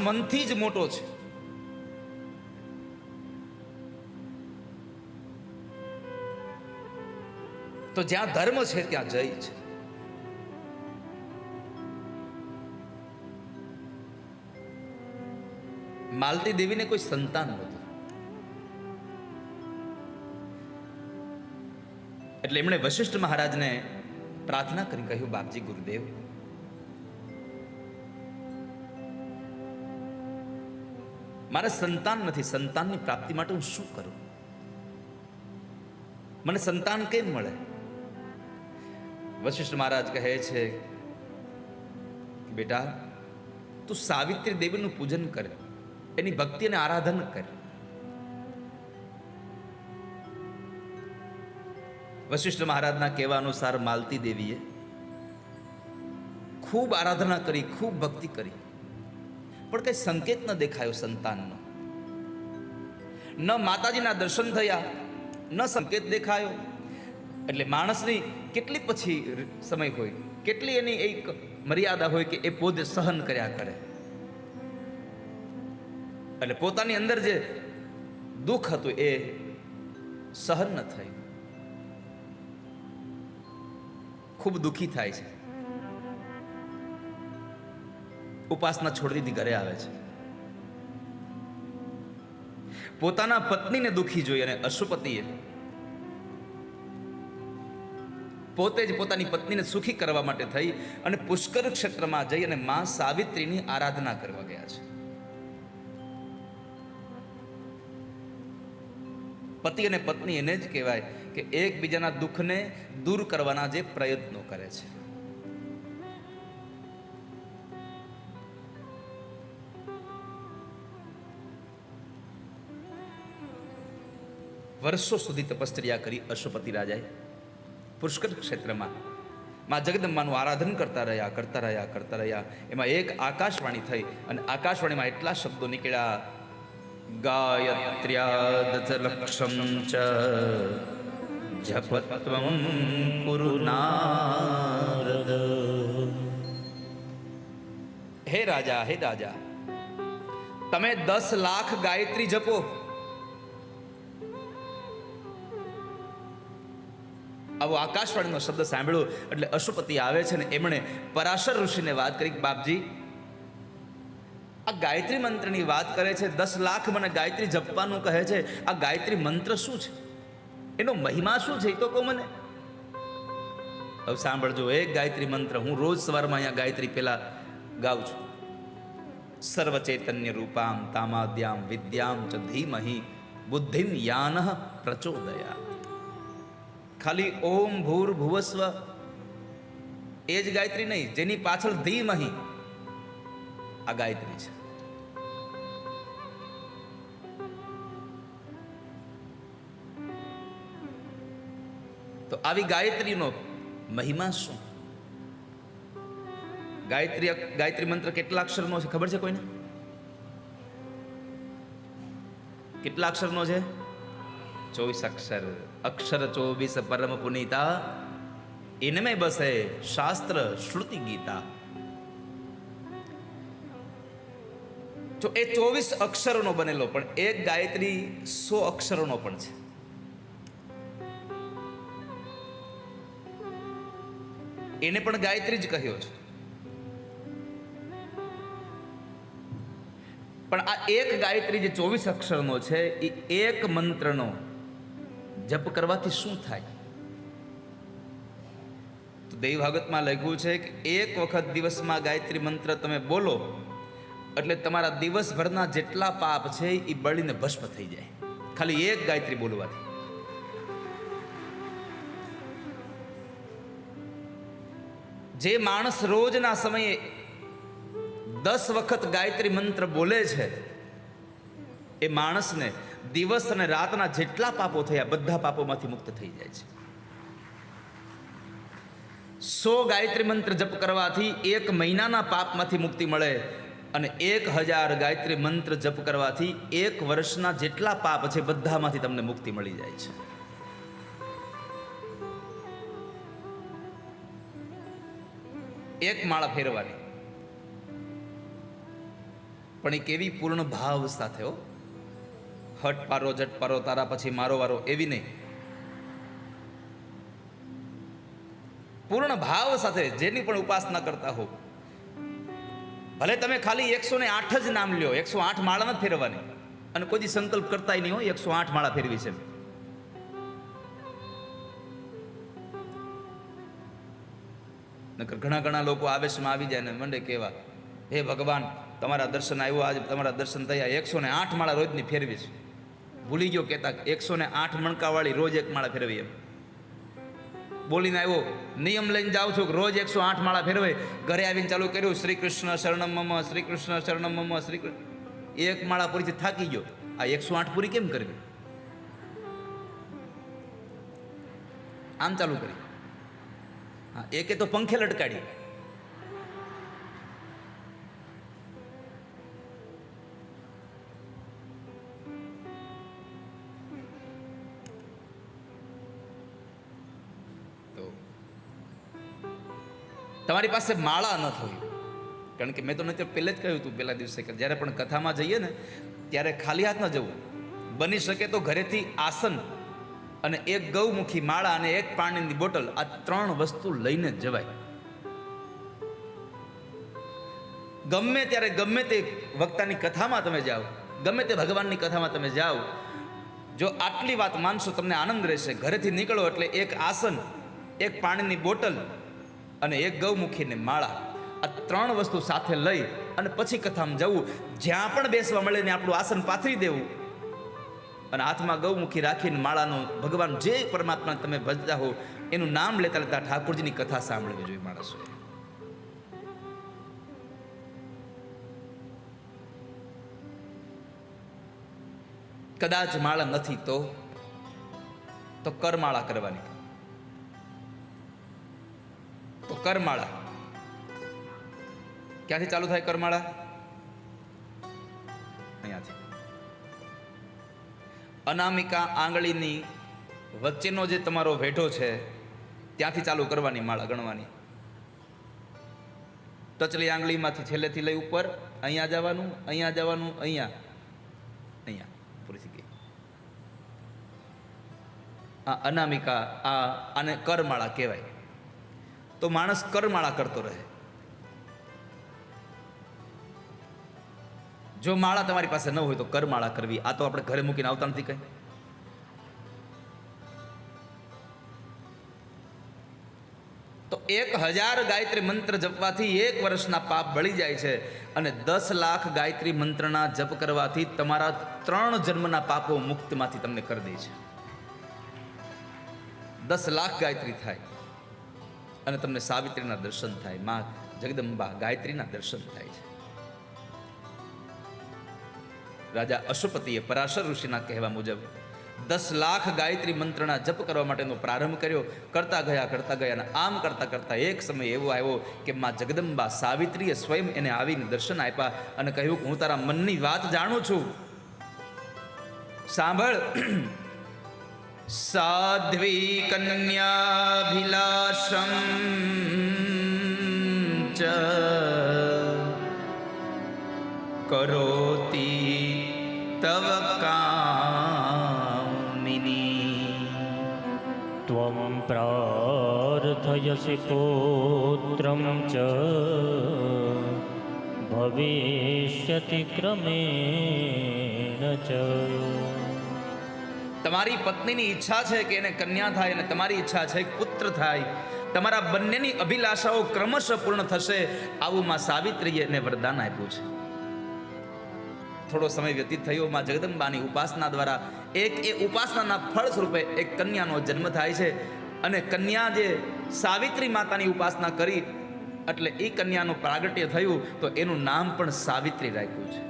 મનથી જ મોટો છે. તો જ્યાં ધર્મ છે ત્યાં જય છે. માલતી દેવીને કોઈ સંતાન નહોતું, એટલે એમણે વશિષ્ઠ મહારાજને પ્રાર્થના કરી કહ્યું, બાપજી ગુરુદેવ, મારે સંતાન નથી, સંતાનની પ્રાપ્તિ માટે હું શું કરું? મને સંતાન કેમ મળે? વશિષ્ઠ મહારાજ કહે છે કે બેટા, તું સાવિત્રી દેવીનું પૂજન કર, એની ભક્તિ અને આરાધન કર. વશિષ્ઠ મહારાજના કહેવા અનુસાર માલતી દેવીએ ખૂબ આરાધના કરી, ખૂબ ભક્તિ કરી, પણ કઈ સંકેત ન દેખાયો સંતાનનો. ન માતાજીના દર્શન થયા, ન સંકેત દેખાયો. એટલે માણસની કેટલી પછી સમય હોય, કેટલી એની એક મર્યાદા હોય કે એ પોતે સહન કર્યા કરે. એટલે પોતાની અંદર જે દુઃખ હતું એ સહન ન થયું, ખૂબ દુઃખી થાય છે. ઉપાસના છોડી દીધી, ઘરે આવે છે. પોતાના પત્નીને દુઃખી જોઈ અને અશુપતિએ પોતે જ પોતાની પત્નીને સુખી કરવા માટે થઈ અને પુષ્કર ક્ષેત્રમાં જઈ અને માં સાવિત્રીની આરાધના કરવા ગયા છે. પતિ અને પત્ની એને જ કહેવાય કે એકબીજાના દુઃખને દૂર કરવાના જે પ્રયત્નો કરે છે. વર્ષો સુધી તપશ્ચર્યા કરી અશુપતિ રાજાએ પુષ્કર ક્ષેત્રમાં માં જગદંબાનું આરાધન કરતા રહ્યા. એમાં એક આકાશવાણી થઈ અને આકાશવાણીમાં એટલા શબ્દો નીકળ્યા, ગાયત્ર્યાદચલક્ષમ ચ જપત્વમ કુરુ નારદ. હે રાજા, હે રાજા, તમે 10 લાખ ગાયત્રી જપો. આવો આકાશવાણીનો શબ્દ સાંભળ્યો એટલે અશુપતિ આવે છે ને એમણે પરાશર ઋષિને વાત કરી, બાપજી આ ગાયત્રી મંત્રની વાત કરે છે, 10 લાખ મને ગાયત્રી જપવાનું કહે છે, આ ગાયત્રી મંત્ર શું છે? એનો મહિમા શું છે? એ તો કહો મને. હવે સાંભળજો, એક ગાયત્રી મંત્ર હું રોજ સવારમાં અહીંયા ગાયત્રી પેલા ગાઉં છું. સર્વ ચૈતન્ય રૂપામ તામાદ્યામ વિદ્યામ ચ ધીમહિ બુદ્ધિમ યાનઃ પ્રચોદયા. ખાલી ઓમ ભૂર ભુવસ્વ એ જ ગાયત્રી નહીં, જેની પાછળ ધીમહિ આ ગાયત્રી છે. તો આવી ગાયત્રીનો મહિમા શું? ગાયત્રી મંત્ર કેટલા અક્ષરનો છે ખબર છે કોઈને? કેટલા અક્ષરનો છે? 24 અક્ષર. અક્ષર 24 પરમ પુનીતા, ઇનમેं બસે શાસ્ત્ર શ્રુતિ ગીતા. જો એ 24 અક્ષરોનો બનેલો, પણ એક ગાયત્રી 100 અક્ષરોનો પણ છે. એને પણ ગાયત્રી જ કહ્યો છે. પણ આ એક ગાયત્રી જે 24 અક્ષરનો છે, એ એક મંત્રનો જપ કરવાથી શું થાય? તો દેવી ભાગવતમાં લખ્યું છે કે એક વખત દિવસમાં ગાયત્રી મંત્ર તમે બોલો એટલે તમારા દિવસભરના જેટલા પાપ છે એ બળીને ભસ્મ થઈ જાય, ખાલી એક ગાયત્રી બોલવાથી. જે માણસ રોજના સમયે 10 વખત ગાયત્રી મંત્ર બોલે છે, એ માણસને દિવસ અને રાતના જેટલા પાપો થયા બધા પાપોમાંથી મુક્ત થઈ જાય છે. 100 ગાયત્રી મંત્ર જપ કરવાથી 1 મહિનાના પાપમાંથી મુક્તિ મળે અને 1000 ગાયત્રી મંત્ર જપ કરવાથી 1 વર્ષના જેટલા પાપ છે બધામાંથી તમને મુક્તિ મળી જાય છે. એક માળા ફેરવાની. પણ એ કેવી પૂર્ણ ભાવ સાથે હો, હટ પારો જટ પારો તારા પછી મારો વારો એવી નહીં, પૂર્ણ ભાવ સાથે જેની પણ ઉપાસના કરતા હો. ભલે તમે ખાલી 108 જ નામ લ્યો, 108 માળા નથી ફેરવવાની, અને કોઈ સંકલ્પ કરતા નહીં હોય 108 માળા ફેરવી છે. નકર ઘણા લોકો આવેશમાં આવી જાય ને મંડે કહેવા, હે ભગવાન તમારા દર્શન આવ્યો, આજે તમારા દર્શન થયા, 108 માળા રોજની ફેરવી છે. ભૂલી ગયો કહેતા 108 મણકાવાળી રોજ એક માળા ફેરવી. એમ બોલીને આવ્યો, નિયમ લઈને જાઉં છું કે રોજ 108 માળા ફેરવે. ઘરે આવીને ચાલુ કર્યું, શ્રી કૃષ્ણ શરણમ મમ, શ્રી કૃષ્ણ શરણમ મમ, શ્રી કૃષ્ણ. એક માળા પૂરીથી થાકી ગયો, આ 108 પૂરી કેમ કરવી? આમ ચાલુ કરી. હા, એકે તો પંખે લટકાડી. તમારી પાસે માળા ન થવી, કારણ કે મેં તો નથી પહેલે જ કહ્યું હતું પહેલા દિવસે કે જ્યારે પણ કથામાં જઈએ ને ત્યારે ખાલી હાથ ન જવું. બની શકે તો ઘરેથી આસન અને એક ગૌમુખી માળા અને એક પાણીની બોટલ, આ 3 વસ્તુ લઈને જ જવાય. ગમે ત્યારે ગમે તે વક્તાની કથામાં તમે જાઓ, ગમે તે ભગવાનની કથામાં તમે જાઓ, જો આટલી વાત માનશો તમને આનંદ રહેશે. ઘરેથી નીકળો એટલે એક આસન, એક પાણીની બોટલ અને એક ગૌમુખીને માળા, આ 3 વસ્તુ સાથે લઈ અને પછી કથામાં જવું. જ્યાં પણ બેસવા મળે ને આપણું આસન પાથરી દેવું અને હાથમાં ગૌમુખી રાખીને માળાનું, ભગવાન જે પરમાત્મા તમે ભજતા હો એનું નામ લેતા લેતા ઠાકોરજીની કથા સાંભળવી જોઈએ માણસો. કદાચ માળા નથી તો કરમાળા કરવાની. તો કરમાળા ક્યાંથી ચાલુ થાય? કરમાળા અહીંયાથી. અનામિકા આંગળીની વચ્ચેનો જે તમારો વેઢો છે ત્યાંથી ચાલુ કરવાની માળા ગણવાની. ટચલી આંગળીમાંથી છેલ્લેથી લઈ ઉપર અહીંયા જવાનું, અહીંયા જવાનું, અહીંયા અહીંયા પૂરી થઈ ગઈ. આ અનામિકા, આને કરમાળા કહેવાય. તો માણસ કરમાળા કરતો રહે. જો માળા તમારી પાસે ન હોય તો કરમાળા કરવી. આ તો આપણે ઘરે મૂકીને આવતા નથી કઈ. તો 1000 ગાયત્રી મંત્ર જપવાથી 1 વર્ષના પાપ બળી જાય છે, અને 10 લાખ ગાયત્રી મંત્રના જપ કરવાથી તમારા 3 જન્મના પાપો મુક્તમાંથી તમને કરી દે છે. 10 લાખ ગાયત્રી થાય અને તમને સાવિત્રીના દર્શન થાય, માં જગદંબા ગાયત્રીના દર્શન થાય છે. રાજા અશુપતિએ પરાશર ઋષિના કહેવા મુજબ 10 લાખ ગાયત્રી મંત્રના જપ કરવા માટેનો પ્રારંભ કર્યો. કરતા ગયા અને આમ કરતા કરતા એક સમય એવો આવ્યો કે માં જગદંબા સાવિત્રીએ સ્વયં એને આવીને દર્શન આપ્યા અને કહ્યું કે હું તારા મનની વાત જાણું છું, સાંભળ. સાધ્વી કન્યાભિલાષમ ચ કરોતિ તવ કામિની ત્વમ પ્રાર્થયસી પુત્રમ ચ ભવિષ્યતિ ક્રમેણ ચ. તમારી પત્નીની ઈચ્છા છે કે એને કન્યા થાય અને તમારી ઈચ્છા છે કે પુત્ર થાય. તમારા બંનેની અભિલાષાઓ ક્રમશઃ પૂર્ણ થશે. આવું માં સાવિત્રીએ એને વરદાન આપ્યું છે. થોડો સમય વ્યતીત થયો. માં જગદંબાની ઉપાસના દ્વારા એ ઉપાસનાના ફળ સ્વરૂપે એક કન્યાનો જન્મ થાય છે. અને કન્યા જે સાવિત્રી માતાની ઉપાસના કરી એટલે એ કન્યાનું પ્રાગટ્ય થયું, તો એનું નામ પણ સાવિત્રી રાખ્યું છે.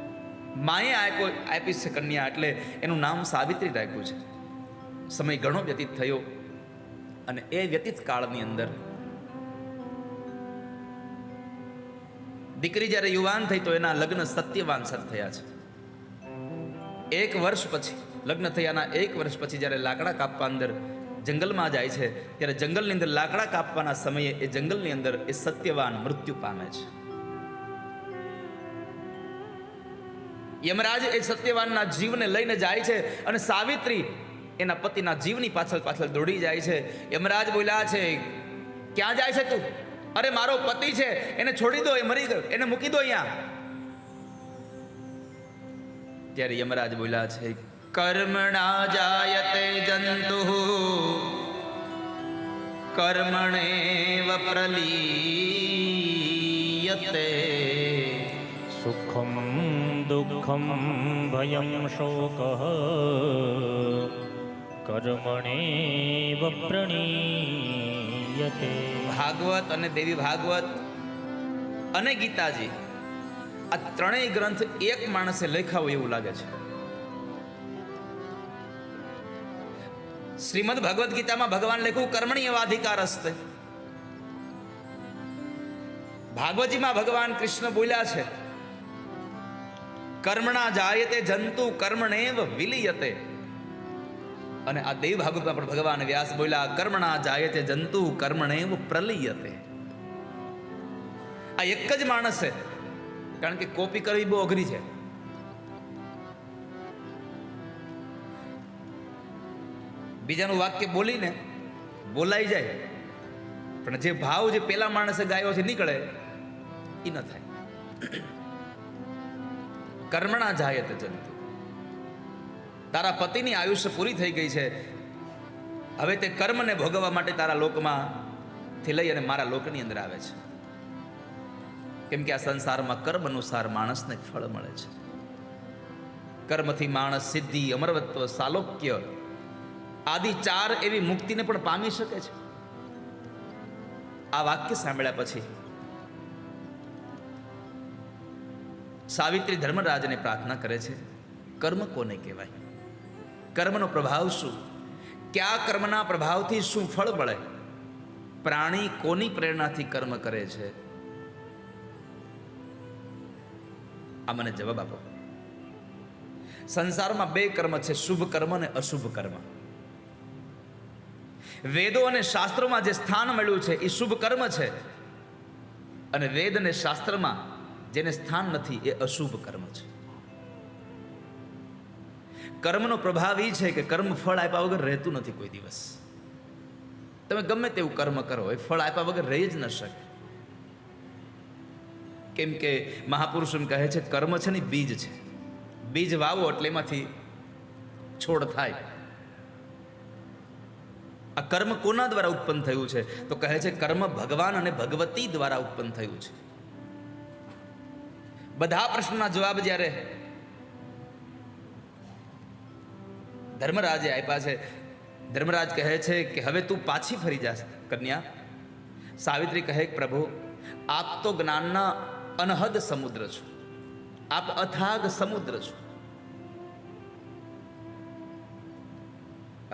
માએ આપી છે કન્યા એટલે એનું નામ સાવિત્રી રાખ્યું છે. સમય ઘણો વ્યતીત થયો અને એ વ્યતીત કાળની અંદર દીકરી જ્યારે યુવાન થઈ તો એના લગ્ન સત્યવાન સાથે થયા છે. 1 વર્ષ પછી, લગ્ન થયાના 1 વર્ષ પછી જ્યારે લાકડા કાપવા અંદર જંગલમાં જાય છે, ત્યારે જંગલની અંદર લાકડા કાપવાના સમયે એ જંગલની અંદર એ સત્યવાન મૃત્યુ પામે છે. યમરાજ એ સત્યવાનના જીવને લઈને જાય છે અને સાવિત્રી એના પતિના જીવની પાછળ પાછળ દોડી જાય છે. યમરાજ બોલ્યા છે, ક્યાં જાય છે તું? અરે મારો પતિ છે, એને છોડી દો, એ મરી ગયો, એને મૂકી દો અહીંયા. ત્યારે યમરાજ બોલ્યા છે, કર્મણા જાયતે જંતુ કર્મણેવ પ્રલીયતે. સુખમ દુઃખમ ભયમ શોકઃ કર્મણેવ પ્રણીયતે. ભાગવત અને દેવી ભાગવત અને ગીતાજી આ ત્રણેય ગ્રંથ એક માણસે લખ્યા હોય એવું લાગે છે. શ્રીમદ ભગવદ્ ગીતામાં ભગવાન લખ્યું કર્મણી એવાધિકાર હસ્તે. ભાગવતજીમાં ભગવાન કૃષ્ણ બોલ્યા છે કર્મણા જાયતે જંતુ કર્મણેવ વિલીયતે. અને આ દેવ ભાગવતમાં પણ ભગવાન વ્યાસ બોલ્યા કર્મણા જાયતે જંતુ કર્મણેવ પ્રલીયતે. આ એક જ માણસ છે, કારણ કે કોપી કરવી બહુ અઘરી છે. બીજાનું વાક્ય બોલીને બોલાઈ જાય, પણ જે ભાવ જે પેલા માણસે ગાયો છે નીકળે એ ન થાય. કર્મણા જાયતે જંતુ. તારા પતિની આયુષ્ય પૂરી થઈ ગઈ છે, હવે તે કર્મને ભોગવવા માટે તારા લોકમાં થી લઈ અને મારા લોકની અંદર આવે છે. કેમ કે આ સંસારમાં કર્મ અનુસાર માણસને ફળ મળે છે. કર્મથી માણસ સિદ્ધિ, અમરવત્વ, સાલોક્ય આદિ 4 એવી મુક્તિને પણ પામી શકે છે. આ વાક્ય સાંભળ્યા પછી સાવિત્રી ધર્મરાજને પ્રાર્થના કરે છે, કર્મ કોને કહેવાય? કર્મનો પ્રભાવ શું? કયા કર્મના પ્રભાવથી શું ફળ મળે? પ્રાણી કોની પ્રેરણાથી કર્મ કરે છે? આ મને જવાબ આપો. સંસારમાં 2 કર્મ છે, શુભ કર્મ અને અશુભ કર્મ. વેદો અને શાસ્ત્રોમાં જે સ્થાન મળ્યું છે એ શુભ કર્મ છે, અને વેદ અને શાસ્ત્રમાં જેને સ્થાન નથી એ અશુભ કર્મ છે. કર્મનો પ્રભાવ એ છે કે કર્મ ફળ આપ્યા વગર રહેતું નથી કોઈ દિવસ. તમે ગમે તેવું કર્મ કરો એ ફળ આપ્યા વગર રહી જ ન શકે. કેમ કે મહાપુરુષ એમ કહે છે કર્મ છે ને બીજ છે. બીજ વાવો એટલે એમાંથી છોડ થાય. આ કર્મ કોના દ્વારા ઉત્પન્ન થયું છે? તો કહે છે કર્મ ભગવાન અને ભગવતી દ્વારા ઉત્પન્ન થયું છે. બધા પ્રશ્નના જવાબ જ્યારે ધર્મરાજે આપ્યા છે, ધર્મરાજ કહે છે કે હવે તું પાછી ફરી જા કન્યા. સાવિત્રી કહે પ્રભુ, આપ તો જ્ઞાનના અનહદ સમુદ્ર છો, આપ અથાગ સમુદ્ર છો.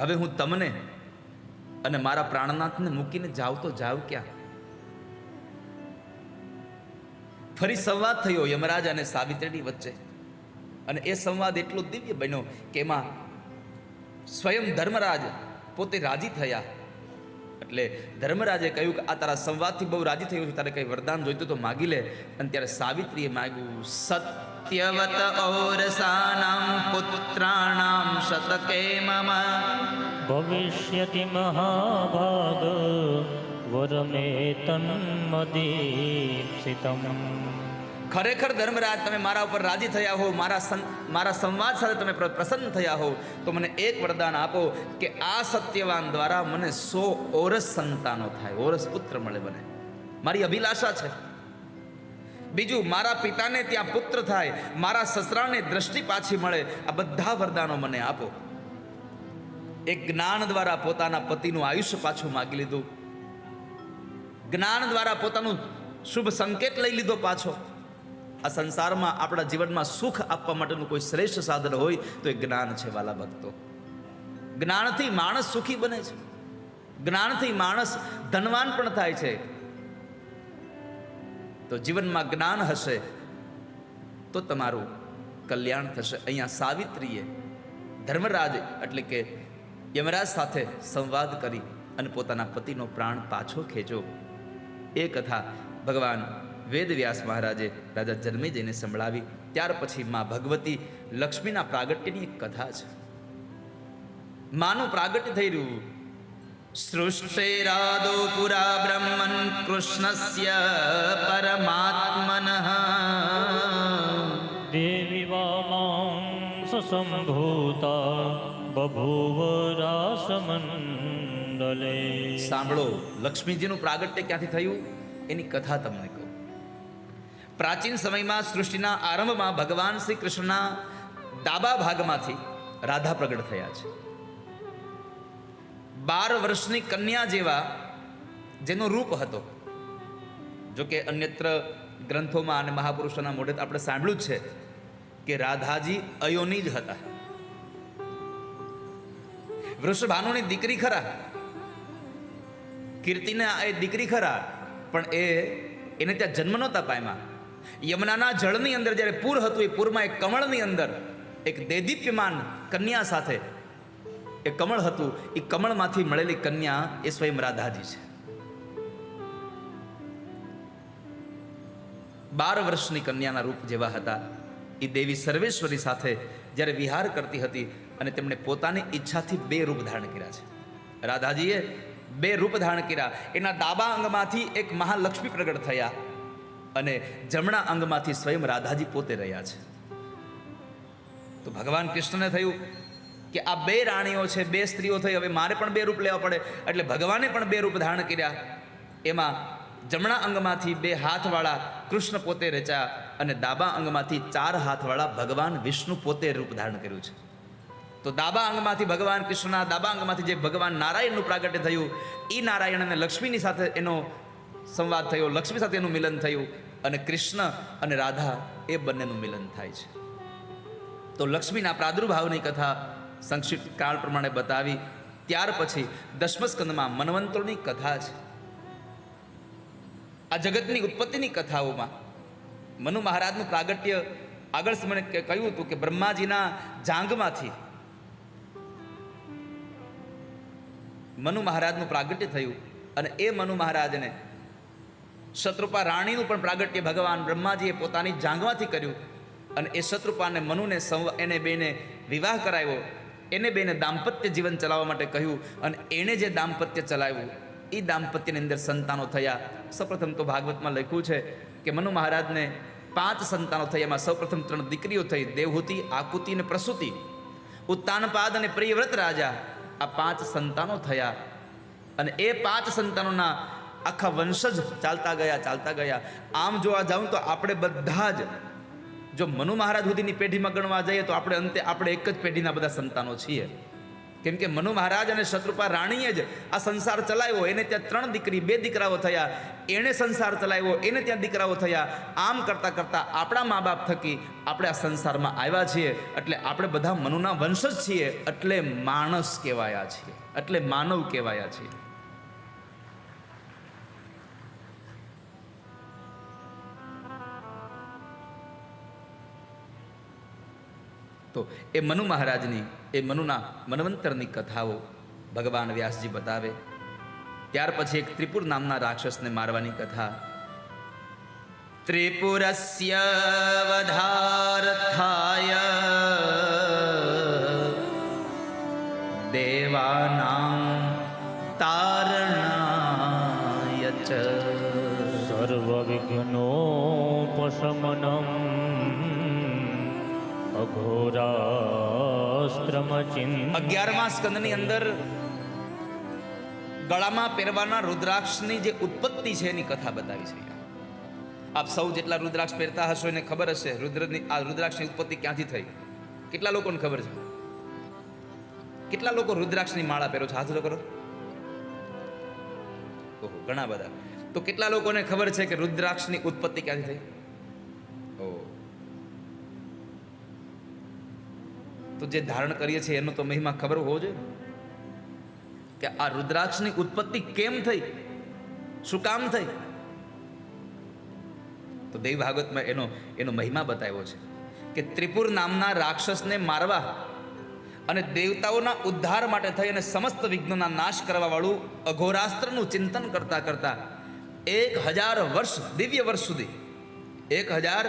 હવે હું તમને અને મારા પ્રાણનાથને મૂકીને જાવ તો જાવ ક્યાં? ફરી સંવાદ થયો યમરાજ અને સાવિત્રીની વચ્ચે, અને એ સંવાદ એટલો દિવ્ય બન્યો કે એમાં સ્વયં ધર્મરાજ પોતે રાજી થયા. એટલે ધર્મરાજે કહ્યું કે આ તારા સંવાદથી બહુ રાજી થયું છે, તારે કંઈ વરદાન જોઈતું તો માગી લે. અને ત્યારે સાવિત્રીએ માગ્યું, સત્યવત ઔરસાનામ પુત્રાણામ શતકે મમ ભવિષ્યતિ મહાભાગ વરમે તન્મદીપ્સિતમ. ખરેખર ધર્મરાજ, તમે મારા ઉપર રાજી થયા હો, મારા સંવાદ સાથે તમે પ્રસન્ન થયા હો, તો મને એક વરદાન આપો કે આ સત્યવાન દ્વારા મને 100 ઓરસ સંતાનો થાય, ઓરસ પુત્ર મળે મને. મારી અભિલાષા છે. બીજું, મારા પિતાને ત્યાં પુત્ર થાય, મારા સસરાને દ્રષ્ટિ પાછી મળે. આ બધા વરદાનો મને આપો. એક જ્ઞાન દ્વારા પોતાના પતિનું આયુષ્ય પાછું માગી લીધું, જ્ઞાન દ્વારા પોતાનું શુભ સંકેત લઈ લીધો પાછો. આ સંસારમાં આપણા જીવનમાં સુખ આપવા માટેનું કોઈ શ્રેષ્ઠ સાધન હોય તો એ જ્ઞાન છે વાલા ભક્તો. જ્ઞાનથી માણસ સુખી બને છે, જ્ઞાનથી માણસ ધનવાન પણ થાય છે. તો જીવનમાં જ્ઞાન હશે તો તમારું કલ્યાણ થશે. અહીંયા સાવિત્રીએ ધર્મરાજ એટલે કે યમરાજ સાથે સંવાદ કરી અને પોતાના પતિનો પ્રાણ પાછો ખેંચ્યો. એ કથા ભગવાન વેદવ્યાસ મહારાજે રાજા જન્મેજયને સંભળાવી. ત્યાર પછી માં ભગવતી લક્ષ્મીના પ્રાગટ્યની એક કથા છે. માનું પ્રાગટ્ય થઈ રહ્યું. સૃષ્ટિરાદો પુરા બ્રહ્મન કૃષ્ણસ્ય પરમાત્મનઃ દેવી વામાંસ સંભૂતા બભૂવ રાસમંડલે. સાંભળો, લક્ષ્મીજીનું પ્રાગટ્ય ક્યાંથી થયું એની કથા તમને કહું. પ્રાચીન સમયમાં સૃષ્ટિના આરંભમાં ભગવાન શ્રી કૃષ્ણના ડાબા ભાગમાંથી રાધા પ્રગટ થયા છે. 12 વર્ષની કન્યા જેવા જેનો રૂપ હતો. જો કે અન્યત્ર ગ્રંથોમાં અને મહાપુરુષોના મોઢે આપણે સાંભળ્યું જ છે કે રાધાજી અયોની જ હતા. વૃષભાનુની દીકરી ખરા, કીર્તિના એ દીકરી ખરા, પણ એને ત્યાં જન્મ નહોતા પામ્યા. યમુનાના જળની અંદર જ્યારે પૂર હતું, એ પૂરમાં એક કમળની અંદર એક દેદીપ્યમાન કન્યા સાથે એ કમળ હતું. એ કમળમાંથી મળેલી કન્યા એ સ્વયં રાધાજી છે. 12 વર્ષની કન્યાના રૂપ જેવા હતા. એ દેવી સર્વેશ્વરી સાથે જ્યારે વિહાર કરતી હતી અને તેમણે પોતાની ઈચ્છાથી 2 રૂપ ધારણ કર્યા છે. રાધાજીએ 2 રૂપ ધારણ કર્યા. એના ડાબા અંગમાંથી એક મહાલક્ષ્મી પ્રગટ થયા અને જમણા અંગમાંથી સ્વયં રાધાજી પોતે રહ્યા છે. તો ભગવાન કૃષ્ણને થયું કે આ 2 રાણીઓ છે, 2 સ્ત્રીઓ થઈ, હવે મારે પણ 2 રૂપ લેવા પડે. એટલે ભગવાને પણ 2 રૂપ ધારણ કર્યા. એમાં જમણા અંગમાંથી 2 હાથવાળા કૃષ્ણ પોતે રચ્યા અને ડાબા અંગમાંથી 4 હાથવાળા ભગવાન વિષ્ણુ પોતે રૂપ ધારણ કર્યું છે. તો ડાબા અંગમાંથી ભગવાન કૃષ્ણના ડાબા અંગમાંથી જે ભગવાન નારાયણનું પ્રાગટ્ય થયું, એ નારાયણ અને લક્ષ્મીની સાથે એનો સંવાદ થયો, લક્ષ્મી સાથે એનું મિલન થયું અને કૃષ્ણ અને રાધા એ બંનેનું મિલન થાય છે. તો લક્ષ્મીના પ્રાદુર્ભાવની કથા સંક્ષિપ્ત કાળ પ્રમાણે બતાવી. ત્યાર પછી 10મ સ્કંદમાં મન્વંતરોની કથા છે. આ જગતની ઉત્પત્તિની કથાઓમાં મનુ મહારાજનું પ્રાગટ્ય આગળ મને કહ્યું હતું કે બ્રહ્માજીના જાંઘમાંથી મનુ મહારાજનું પ્રાગટ્ય થયું અને એ મનુ મહારાજને શત્રુપા રાણીનું પણ પ્રાગટ્ય ભગવાન બ્રહ્માજીએ પોતાની જાંઘમાંથી કર્યું અને એ શત્રુપાને મનુને એને બેને વિવાહ કરાવ્યો. એને બેને દાંપત્ય જીવન ચલાવવા માટે કહ્યું અને એણે જે દાંપત્ય ચલાવ્યું એ દાંપત્યની અંદર સંતાનો થયા. સૌપ્રથમ તો ભાગવતમાં લખ્યું છે કે મનુ મહારાજને 5 સંતાનો થયા. એમાં સૌપ્રથમ 3 દીકરીઓ થઈ, દેવહૂતિ, આકુતિ અને પ્રસૂતિ. ઉત્તાનપાદ અને પ્રિયવ્રત રાજા, આ 5 સંતાનો થયા અને એ 5 સંતાનોના આખા વંશજ ચાલતા ગયા. આમ જોવા જાઉં તો આપણે બધા જ જો મનુ મહારાજ સુધીની પેઢીમાં ગણવા જઈએ તો આપણે એક જ પેઢીના બધા સંતાનો છીએ. કેમ કે મનુ મહારાજ અને શત્રુપા રાણીએ જ આ સંસાર ચલાવ્યો. એને ત્યાં 3 દીકરી, 2 દીકરાઓ થયા. એણે સંસાર ચલાવ્યો, એને ત્યાં દીકરાઓ થયા. આમ કરતાં કરતાં આપણા મા બાપ થકી આપણે આ સંસારમાં આવ્યા છીએ. એટલે આપણે બધા મનુના વંશજ છીએ. એટલે માણસ કહેવાયા છીએ, એટલે માનવ કહેવાયા છીએ. તો એ મનુ મહારાજની, એ મનુના મન્વંતરની કથાઓ ભગવાન વ્યાસજી બતાવે. ત્યાર પછી એક ત્રિપુર નામના રાક્ષસને મારવાની કથા. ત્રિપુરસ્ય વધાર્થાય દેવાનાં તારણાય ચ સર્વવિઘ્નોપશમનમ અઘોરાસ્ત્રમચિન. 11મા સ્કંદની અંદર ગળામાં પહેરવાના રુદ્રાક્ષની જે ઉત્પત્તિ છે એની કથા બતાવી છે. આપ સૌ જેટલા રુદ્રાક્ષ પહેરતા હશો એને ખબર હશે આ રુદ્રાક્ષની ઉત્પત્તિ ક્યાંથી થઈ. કેટલા લોકોને ખબર છે? કેટલા લોકો રુદ્રાક્ષની માળા પહેરો છો? હાથ કરો. ઓહો, ઘણા બધા. તો કેટલા લોકોને ખબર છે કે રુદ્રાક્ષની ઉત્પત્તિ ક્યાંથી થઈ? ઓહ, તો જે ધારણ કરીએ છીએ એનો તો મહિમા ખબર હોવો જોઈએ કે આ રુદ્રાક્ષની ઉત્પત્તિ કેમ થઈ, શું કામ થઈ. તો દેવ ભાગવતમાં એનો મહિમા બતાવ્યો છે કે ત્રિપુર નામના રાક્ષસને મારવા અને દેવતાઓના ઉદ્ધાર માટે થઈ અને સમસ્ત વિઘ્નોના નાશ કરવા વાળું અઘોરાસ્ત્રનું ચિંતન કરતા કરતા 1000 વર્ષ દિવ્ય વર્ષ સુધી 1000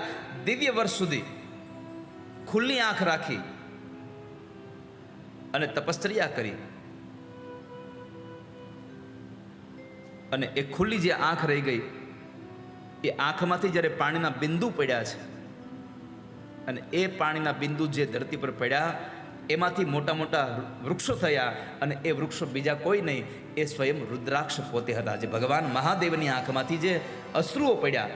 દિવ્ય વર્ષ સુધી ખુલ્લી આંખ રાખી અને તપશ્ચર્યા કરી, અને એ ખુલ્લી જે આંખ રહી ગઈ, એ આંખમાંથી જ્યારે પાણીના બિંદુ પડ્યા છે, અને એ પાણીના બિંદુ જે ધરતી પર પડ્યા એમાંથી મોટા મોટા વૃક્ષો થયા, અને એ વૃક્ષો બીજા કોઈ નહીં, એ સ્વયં રુદ્રાક્ષ પોતે હતા. જે ભગવાન મહાદેવની આંખમાંથી જે અશ્રુઓ પડ્યા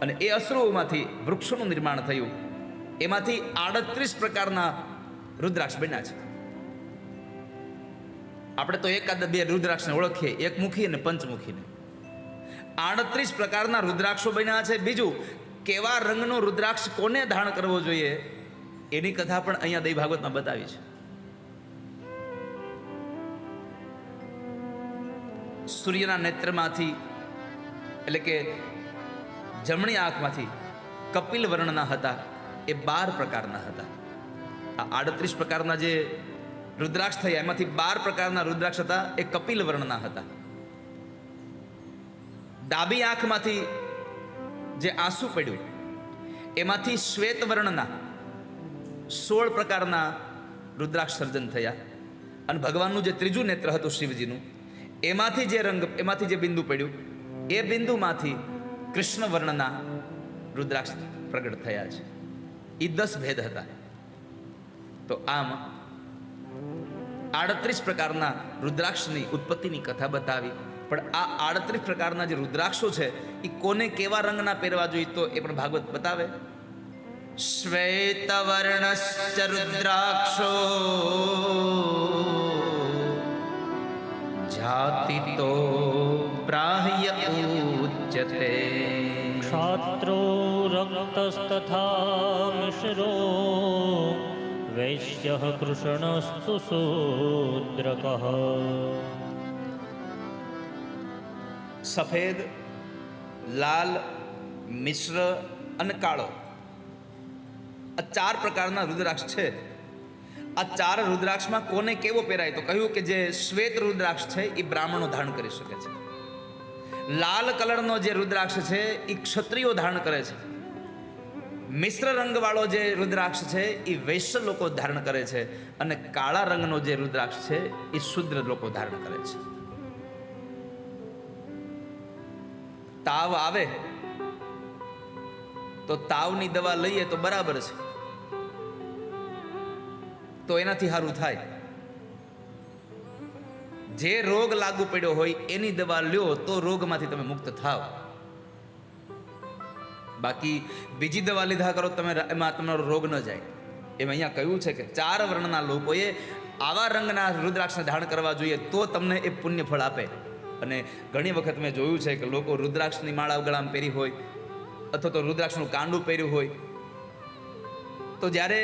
અને એ અશ્રુઓમાંથી વૃક્ષોનું નિર્માણ થયું, એમાંથી 38 પ્રકારના રુદ્રાક્ષ બન્યા છે. આપણે તો એકાદ બે રુદ્રાક્ષને ઓળખીએ, એકમુખી અને પંચમુખીને. 38 પ્રકારના રુદ્રાક્ષો બન્યા છે. બીજું, કેવા રંગનો રુદ્રાક્ષ કોને ધારણ કરવો જોઈએ એની કથા પણ અહીંયા દૈવ ભાગવતમાં બતાવી છે. સૂર્યના નેત્રમાંથી, એટલે કે જમણી આંખમાંથી કપિલ વર્ણના હતા, એ 12 પ્રકારના હતા. આ 38 પ્રકારના જે રુદ્રાક્ષ થયા એમાંથી 12 પ્રકારના રુદ્રાક્ષ હતા, એ કપિલ વર્ણના હતા. ડાબી આંખમાંથી જે આંસુ પડ્યું એમાંથી શ્વેત વર્ણના 16 પ્રકારના રુદ્રાક્ષ સર્જન થયા. અને ભગવાનનું જે ત્રીજું નેત્ર હતું શિવજીનું, એમાંથી જે રંગ, એમાંથી જે બિંદુ પડ્યું, એ બિંદુમાંથી કૃષ્ણ વર્ણના રુદ્રાક્ષ પ્રગટ થયા છે. એ 10 ભેદ હતા. તો આમ 38 પ્રકારના રુદ્રાક્ષની ઉત્પત્તિની કથા બતાવી. પણ આ 38 પ્રકારના જે રુદ્રાક્ષો છે એ કોને કેવા રંગના પહેરવા જોઈએ તો એ પણ ભાગવત બતાવે. શ્વેતવર્ણશ્ચ રુદ્રાક્ષો જાતિતો પ્રાહ્ય ઉચ્યતે. ક્ષાત્રો રક્તસ્તથા મિશ્રો વૈશ્યઃ કૃષ્ણસ્તુ શૂદ્રકઃ. સફેદ, લાલ, મિશ્ર અને કાળો, આ 4 પ્રકારના રુદ્રાક્ષ છે. આ 4 રુદ્રાક્ષમાં કોને કેવો પહેરાય તો કહ્યું કે જે શ્વેત રુદ્રાક્ષ છે એ બ્રાહ્મણો ધારણ કરી શકે છે. લાલ કલરનો જે રુદ્રાક્ષ છે એ ક્ષત્રિયો ધારણ કરે છે. મિશ્ર રંગવાળો જે રુદ્રાક્ષ છે એ વૈશ્ય લોકો ધારણ કરે છે. અને કાળા રંગનો જે રુદ્રાક્ષ છે એ શુદ્ર લોકો ધારણ કરે છે. તાવ આવે તો તાવની દવા લઈએ તો બરાબર છે, તો એનાથી સારું થાય. જે રોગ લાગુ પડ્યો હોય એની દવા લ્યો તો રોગમાંથી તમે મુક્ત થાવ. બાકી બીજી દવા લીધા કરો તમે, એમાં તમારો રોગ ન જાય. એમ અહીંયા કહ્યું છે કે 4 વર્ણના લોકોએ આવા રંગના રુદ્રાક્ષને ધારણ કરવા જોઈએ તો તમને એ પુણ્ય ફળ આપે. અને ઘણી વખત મેં જોયું છે કે લોકો રુદ્રાક્ષની માળા ગળામાં પહેરી હોય અથવા તો રુદ્રાક્ષનું કાંડું પહેર્યું હોય, તો જ્યારે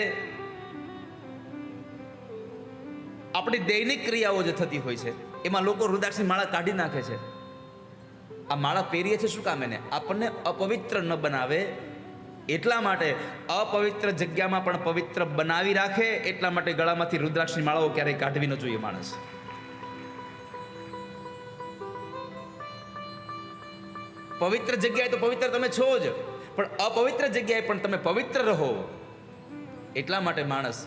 આપણી દૈનિક ક્રિયાઓ જે થતી હોય છે એમાં લોકો રુદ્રાક્ષની માળા કાઢી નાખે છે. આ માળા પહેરીએ છે શું કામ? એને આપણને અપવિત્ર ન બનાવે એટલા માટે, અપવિત્ર જગ્યામાં પણ પવિત્ર બનાવી રાખે એટલા માટે ગળામાંથી રુદ્રાક્ષની માળાઓ ક્યારેય કાઢવી ન જોઈએ માણસ. પવિત્ર જગ્યાએ તો પવિત્ર તમે છો જ, પણ અપવિત્ર જગ્યાએ પણ તમે પવિત્ર રહો એટલા માટે માણસ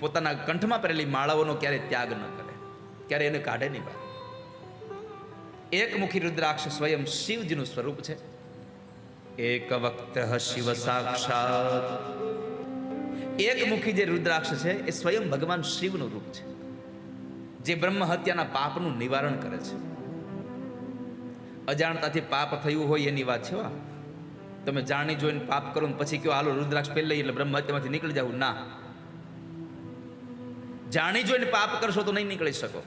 પોતાના કંઠમાં પહેરેલી માળાઓનો ક્યારેય ત્યાગ ન કરે, ક્યારે એને કાઢે નહીં બહાર. એકમુખી રુદ્રાક્ષ સ્વયં શિવજીનું સ્વરૂપ છે. એક વક્ત શિવ સાક્ષાત. એકમુખી જે રુદ્રાક્ષ છે એ સ્વયં ભગવાન શિવનું રૂપ છે, જે બ્રહ્મ હત્યાના પાપનું નિવારણ કરે છે. અજાણતાથી પાપ થયું હોય એની વાત છે. તમે જાણી જોઈને પાપ કરો ને પછી કયો હાલો રુદ્રાક્ષ પહેરી લઈએ એટલે બ્રહ્મ હત્યામાંથી નીકળી જવું, ના. જાણી જોઈને પાપ કરશો તો નહીં નીકળી શકો.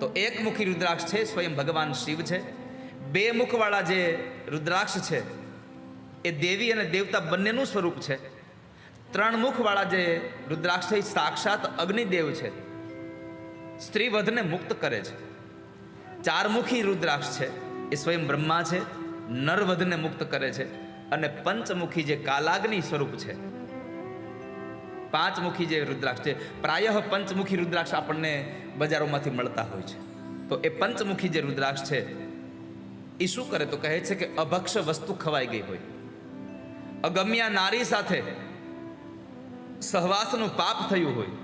તો એકમુખી રુદ્રાક્ષ છે સ્વયં ભગવાન શિવ છે. 2 મુખવાળા જે રુદ્રાક્ષ છે એ દેવી અને દેવતા બંનેનું સ્વરૂપ છે. 3 મુખવાળા જે રુદ્રાક્ષ છે એ સાક્ષાત અગ્નિદેવ છે, સ્ત્રી વધને મુક્ત કરે છે. 4 મુખી રુદ્રાક્ષ છે એ સ્વયં બ્રહ્મા છે, નરવધને મુક્ત કરે છે. અને પંચમુખી જે કાલાગ્નિ સ્વરૂપ છે, 5 મુખી જે રુદ્રાક્ષ છે, પ્રાયઃ પંચમુખી રુદ્રાક્ષ આપણને બજારોમાંથી મળતા હોય છે. તો એ પંચમુખી જે રુદ્રાક્ષ છે એ શું કરે તો કહે છે કે અભક્ષ વસ્તુ ખવાઈ ગઈ હોય, અગમ્યા નારી સાથે સહવાસનું પાપ થયું હોય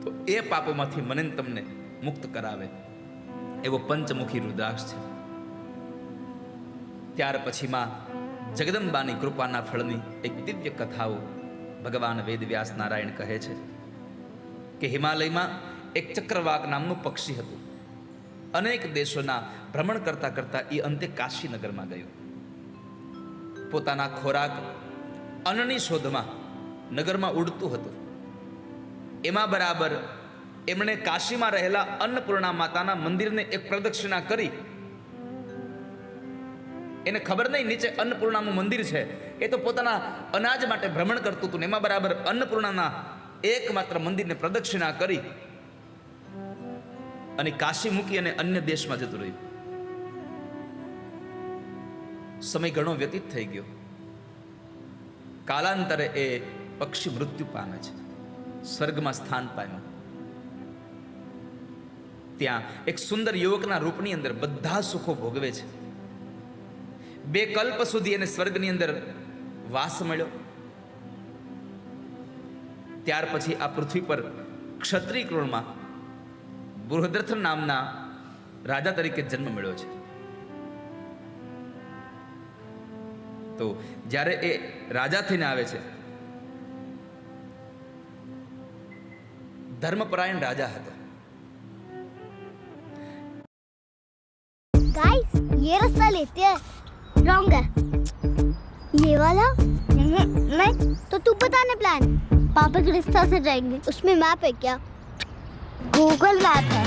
તો એ પાપોમાંથી મને ને તમને મુક્ત કરાવે એવો પંચમુખી રુદ્રાક્ષ છે. ત્યાર પછીમાં જગદંબાની કૃપાના ફળની એક દિવ્ય કથાઓ ભગવાન વેદવ્યાસ નારાયણ કહે છે કે હિમાલયમાં એક ચક્રવાક નામનું પક્ષી હતું. અનેક દેશોના ભ્રમણ કરતા કરતા એ અંતે કાશીનગરમાં ગયું. પોતાના ખોરાક અન્નની શોધમાં નગરમાં ઉડતું હતું. એમાં બરાબર એમણે કાશીમાં રહેલા અન્નપૂર્ણા માતાના મંદિરને એક પ્રદક્ષિણા કરી. એને ખબર નહીં નીચે અન્નપૂર્ણાનું મંદિર છે. એ તો પોતાના અનાજ માટે ભ્રમણ કરતું હતું. એમાં બરાબર અન્નપૂર્ણાના એકમાત્ર મંદિરને પ્રદક્ષિણા કરી અને કાશી મૂકી અને અન્ય દેશમાં જતું રહ્યું. સમય ઘણો વ્યતીત થઈ ગયો. કાલાંતરે એ પક્ષી મૃત્યુ પામે છે, સ્વર્ગમાં સ્થાન પામ્યું. ત્યાં એક સુંદર યુવકના રૂપની અંદર બધા સુખો ભોગવે છે. 2 કલ્પ સુધી એને સ્વર્ગની અંદર વાસ મળ્યો. ત્યાર પછી આ પૃથ્વી પર ક્ષત્રિય કુળમાં બૃહદ્રથ નામના રાજા તરીકે જન્મ મળ્યો છે. તો જ્યારે એ રાજા થઈને આવે છે, ધર્મપરાયણ રાજા હતો. गाइस ये रास्ता लेते हैं. रॉन्ग है ये वाला. नहीं तो तू बताने प्लान. पापा के रास्ता से जाएंगे. उसमें मैप है क्या? गूगल मैप है.